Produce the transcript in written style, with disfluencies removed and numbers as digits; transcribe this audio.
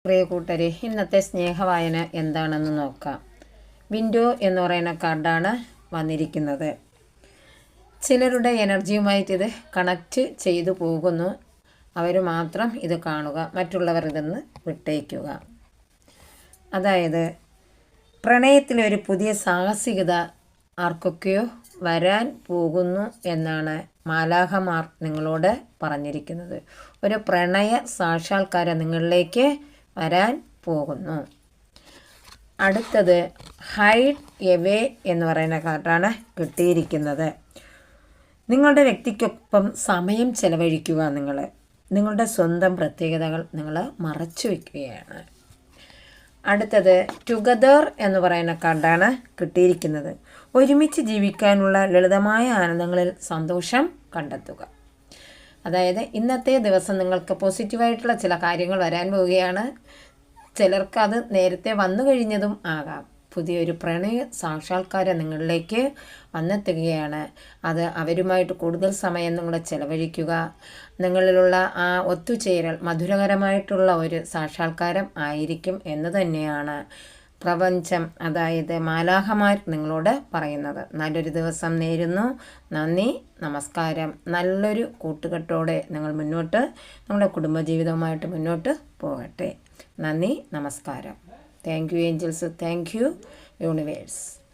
പ്രിയ കൂട്ടരെ, ഇന്നത്തെ സ്നേഹവായന എന്താണെന്ന് നോക്കാം. വിൻഡോ എന്ന് പറയുന്ന കാർഡാണ് വന്നിരിക്കുന്നത്. ചിലരുടെ എനർജിയുമായിട്ട് ഇത് കണക്റ്റ് ചെയ്തു പോകുന്നു. അവർ മാത്രം ഇത് കാണുക, മറ്റുള്ളവർ ഇതൊന്ന് വിട്ടേക്കുക. അതായത് പ്രണയത്തിലൊരു പുതിയ സാഹസികത ആർക്കൊക്കെയോ വരാൻ പോകുന്നു എന്നാണ് മാലാഖമാർ നിങ്ങളോട് പറഞ്ഞിരിക്കുന്നത്. ഒരു പ്രണയ സാക്ഷാത്കാരം നിങ്ങളിലേക്ക് വരാൻ പോകുന്നു. അടുത്തത് ഹൈഡ് എവേ എന്ന് പറയുന്ന കാർഡാണ് കിട്ടിയിരിക്കുന്നത്. നിങ്ങളുടെ വ്യക്തിക്കൊപ്പം സമയം ചെലവഴിക്കുക. നിങ്ങളുടെ സ്വന്തം പ്രത്യേകതകൾ നിങ്ങൾ മറച്ചു വയ്ക്കുകയാണ്. അടുത്തത് ടുഗദർ എന്ന് പറയുന്ന കാർഡാണ് കിട്ടിയിരിക്കുന്നത്. ഒരുമിച്ച് ജീവിക്കാനുള്ള ലളിതമായ ആനന്ദങ്ങളിൽ സന്തോഷം കണ്ടെത്തുക. അതായത് ഇന്നത്തെ ദിവസം നിങ്ങൾക്ക് പോസിറ്റീവായിട്ടുള്ള ചില കാര്യങ്ങൾ വരാൻ പോവുകയാണ്. ചിലർക്ക് അത് നേരത്തെ വന്നു കഴിഞ്ഞതും ആകാം. പുതിയൊരു പ്രണയ സാക്ഷാത്കാരം നിങ്ങളിലേക്ക് വന്നെത്തുകയാണ്. അത് അവരുമായിട്ട് കൂടുതൽ സമയം നിങ്ങൾ ചെലവഴിക്കുക. നിങ്ങളിലുള്ള ആ ഒത്തുചേരൽ മധുരകരമായിട്ടുള്ള ഒരു സാക്ഷാത്കാരം ആയിരിക്കും എന്ന് തന്നെയാണ് പ്രപഞ്ചം, അതായത് മാലാഖമാർ നിങ്ങളോട് പറയുന്നത്. നല്ലൊരു ദിവസം നേരുന്നു. നന്ദി, നമസ്കാരം. നല്ലൊരു കൂട്ടുകെട്ടോടെ നിങ്ങൾ നിങ്ങളുടെ കുടുംബജീവിതവുമായിട്ട് മുന്നോട്ട് പോകട്ടെ. നന്ദി, നമസ്കാരം. Thank you Angeles. Thank you universe.